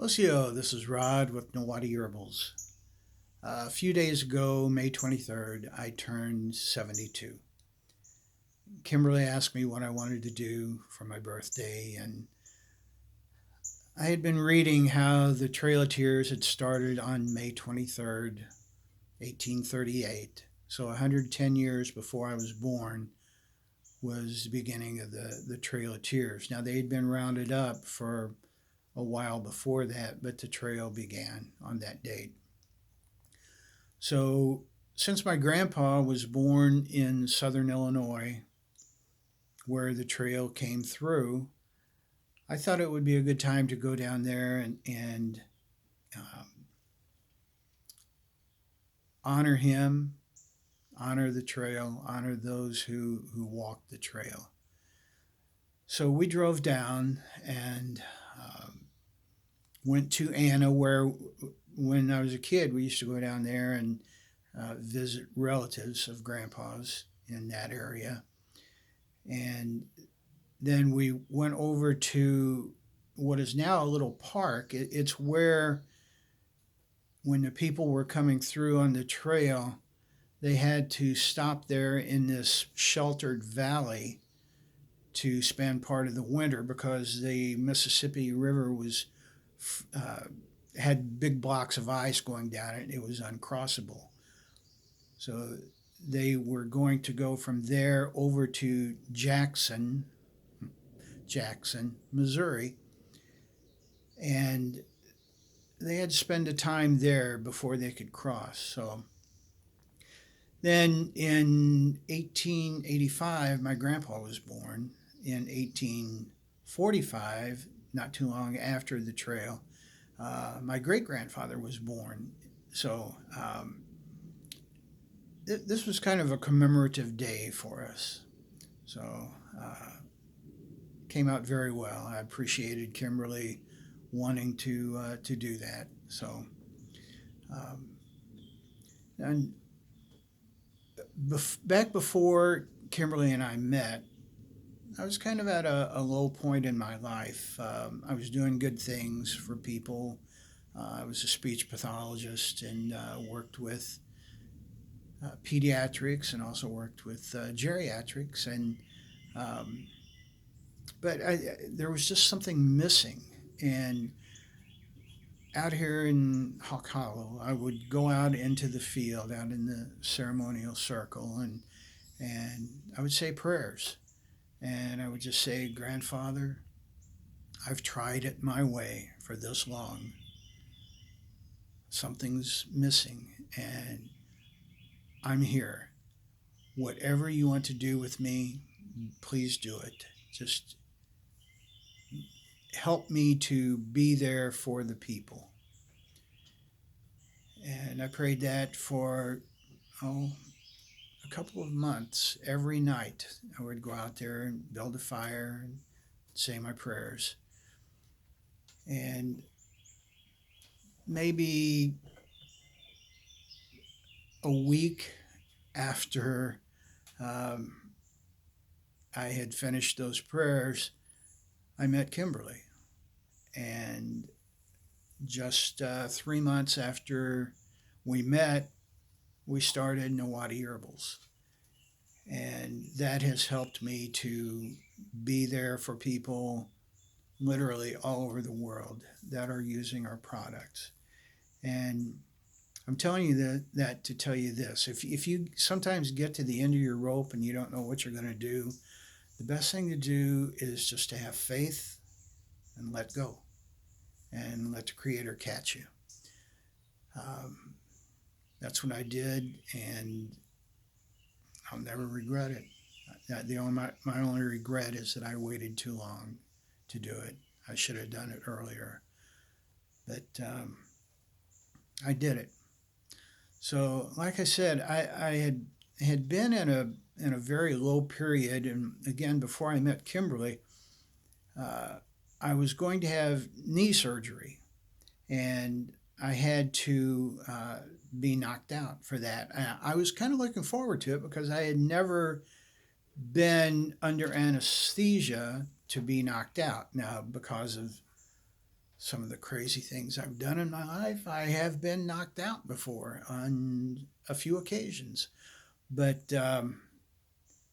Lucio, this is Rod with Nawadi Herbals. A few days ago, May 23rd, I turned 72. Kimberly asked me what I wanted to do for my birthday, and I had been reading how the Trail of Tears had started on May 23rd, 1838. So 110 years before I was born was the beginning of the Trail of Tears. Now, they had been rounded up for a while before that, but the trail began on that date. So, since my grandpa was born in southern Illinois, where the trail came through, I thought it would be a good time to go down there and um, honor him, honor the trail, honor those who walked the trail. So we drove down and went to Anna, where when I was a kid, we used to go down there and visit relatives of grandpa's in that area. And then we went over to what is now a little park. It's where, when the people were coming through on the trail, they had to stop there in this sheltered valley to spend part of the winter because the Mississippi River was uh, had big blocks of ice going down it. It was uncrossable. So they were going to go from there over to Jackson, Missouri, and they had to spend the time there before they could cross. So then in 1885, my grandpa was born. In 1845, not too long after the trail, my great grandfather was born. So this was kind of a commemorative day for us. So uh, came out very well. I appreciated Kimberly wanting to do that. So um, and back before Kimberly and I met, I was kind of at a low point in my life. I was doing good things for people. I was a speech pathologist and worked with pediatrics and also worked with geriatrics. And um, but there was just something missing. And out here in Hawk Hollow, I would go out into the field, out in the ceremonial circle, and I would say prayers. And I would just say, Grandfather, I've tried it my way for this long. Something's missing, and I'm here. Whatever you want to do with me, please do it. Just help me to be there for the people. And I prayed that for, oh, a couple of months. Every night I would go out there and build a fire and say my prayers. And maybe a week after um, I had finished those prayers, I met Kimberly. And just 3 months after we met, we started Nawadi Herbals. And that has helped me to be there for people literally all over the world that are using our products. And I'm telling you that to tell you this. If you sometimes get to the end of your rope and you don't know what you're going to do, the best thing to do is just to have faith and let go and let the Creator catch you. Um, that's what I did, and I'll never regret it. My only regret is that I waited too long to do it. I should have done it earlier, but I did it. So, like I said, I had been in a very low period, and again, before I met Kimberly, uh, I was going to have knee surgery, and I had to be knocked out for that. I was kind of looking forward to it because I had never been under anesthesia to be knocked out. Now, because of some of the crazy things I've done in my life. I have been knocked out before on a few occasions, but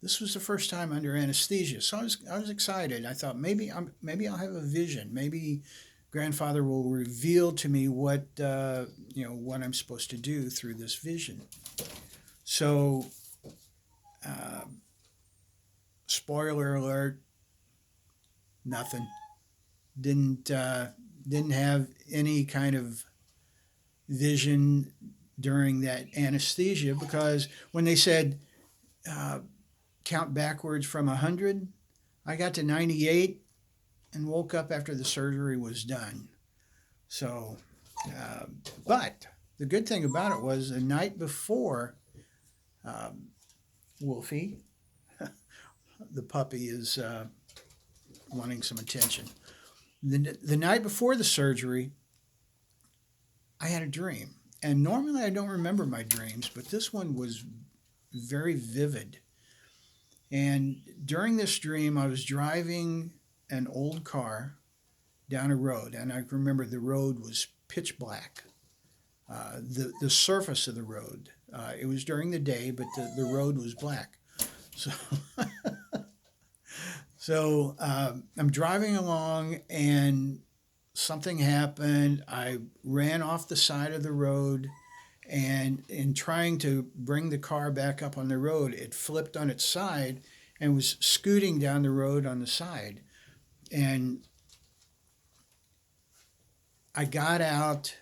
this was the first time under anesthesia, so I was excited. I thought maybe I'll have a vision. Maybe grandfather will reveal to me what what I'm supposed to do through this vision. So, uh, spoiler alert: nothing. Didn't have any kind of vision during that anesthesia, because when they said uh, count backwards from 100, I got to 98 and woke up after the surgery was done. So, uh, but the good thing about it was the night before, um, Wolfie, the puppy, is wanting some attention. The night before the surgery, I had a dream. And normally I don't remember my dreams, but this one was very vivid. And during this dream, I was driving an old car down a road, and I remember the road was pitch black. The surface of the road, it was during the day, but the road was black. So I'm driving along, and something happened. I ran off the side of the road, and in trying to bring the car back up on the road, it flipped on its side and was scooting down the road on the side. And I got out.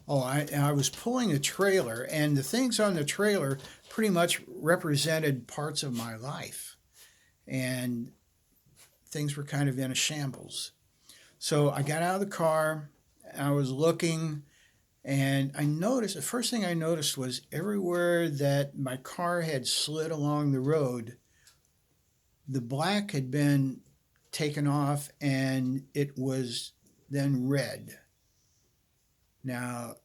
Oh, I was pulling a trailer, and the things on the trailer pretty much represented parts of my life. And things were kind of in a shambles. So I got out of the car, I was looking, and I noticed, the first thing I noticed was everywhere that my car had slid along the road, the black had been taken off and it was then red. Now,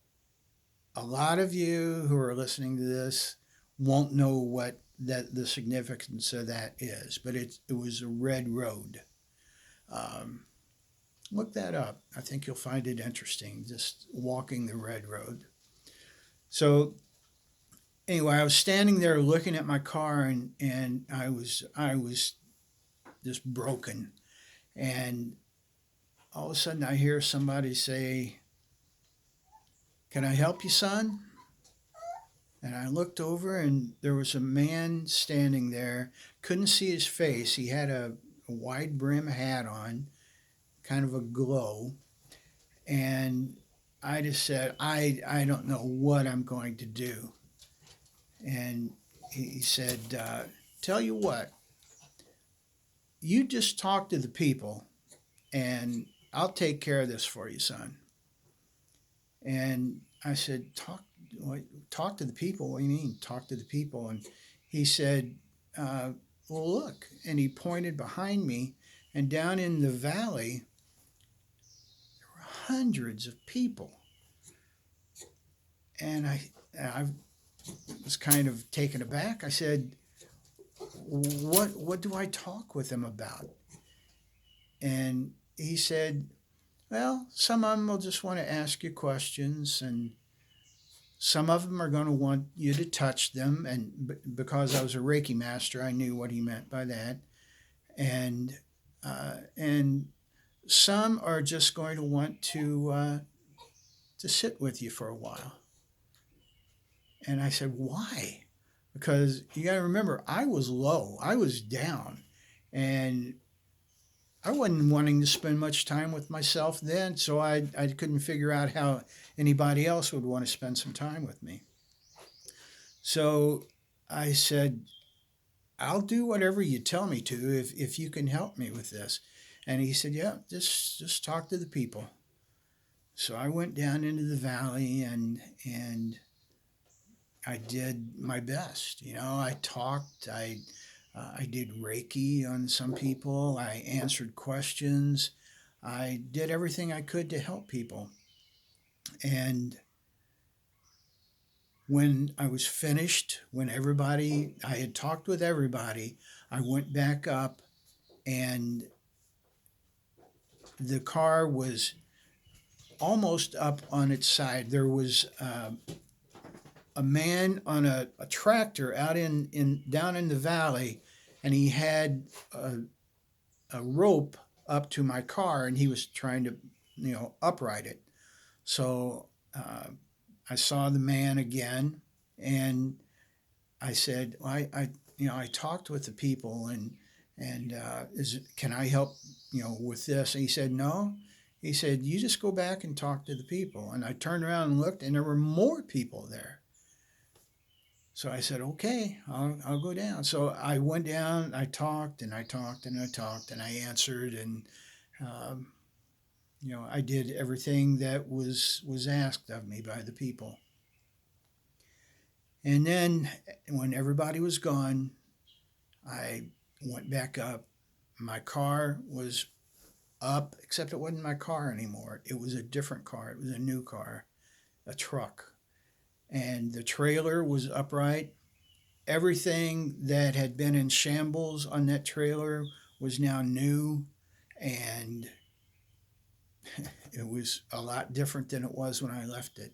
a lot of you who are listening to this won't know what the significance of that is, but it was a red road. Um, Look that up. I think you'll find it interesting, just walking the red road. So anyway, I was standing there looking at my car, and I was just broken. And all of a sudden I hear somebody say, "Can I help you, son?" And I looked over, and there was a man standing there. Couldn't see his face. He had a wide brim hat on, kind of a glow. And I just said, I don't know what I'm going to do. And he said, "Tell you what, you just talk to the people, and I'll take care of this for you, son." And I said, talk to the people? What do you mean, talk to the people? And he said, "Well, look." And he pointed behind me, and down in the valley, there were hundreds of people. And I was kind of taken aback. I said, what do I talk with them about? And he said, "Well, some of them will just want to ask you questions, and some of them are going to want you to touch them." And because I was a Reiki master, I knew what he meant by that. And some are just going to want to sit with you for a while. And I said, "Why?" Because you got to remember, I was low, I was down, and I wasn't wanting to spend much time with myself then, so I couldn't figure out how anybody else would want to spend some time with me. So I said, "I'll do whatever you tell me to, if you can help me with this." And he said, "Yeah, just talk to the people." So I went down into the valley, and I did my best. I talked. I did Reiki on some people. I answered questions. I did everything I could to help people. And when I was finished, I had talked with everybody, I went back up, and the car was almost up on its side. There was a man on a tractor out in down in the valley, and he had a rope up to my car, and he was trying to, upright it. So I saw the man again, and I said, I talked with the people, and can I help, with this? And he said, no. He said, you just go back and talk to the people. And I turned around and looked, and there were more people there. So I said, okay, I'll go down. So I went down, I talked, and I talked, and I talked, and I answered, and um, I did everything that was asked of me by the people. And then when everybody was gone, I went back up. My car was up, except it wasn't my car anymore. It was a different car. It was a new car, a truck. And the trailer was upright. Everything that had been in shambles on that trailer was now new, and it was a lot different than it was when I left it.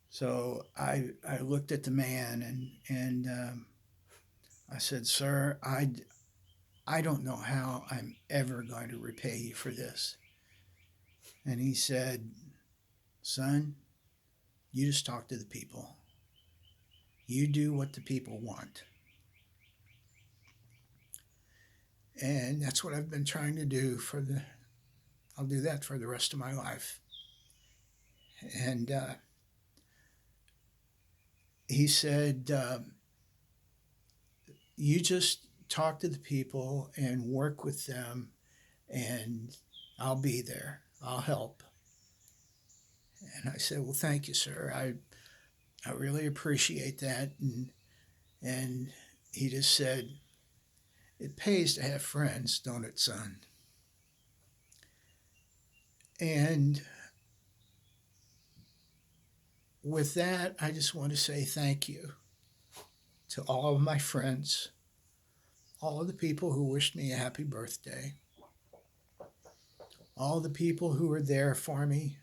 So I looked at the man, and I said, sir, I don't know how I'm ever going to repay you for this. And he said, son, you just talk to the people. You do what the people want. And that's what I've been trying to do I'll do that for the rest of my life. And he said, you just talk to the people and work with them, and I'll be there. I'll help. And I said, well, thank you, sir. I really appreciate that. And he just said, it pays to have friends, don't it, son? And with that, I just want to say thank you to all of my friends, all of the people who wished me a happy birthday, all the people who were there for me,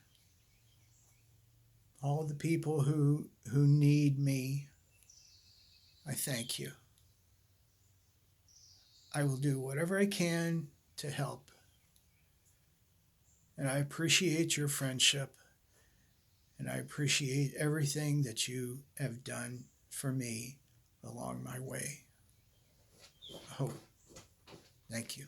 all the people who need me. I thank you. I will do whatever I can to help. And I appreciate your friendship, and I appreciate everything that you have done for me along my way. Oh, thank you.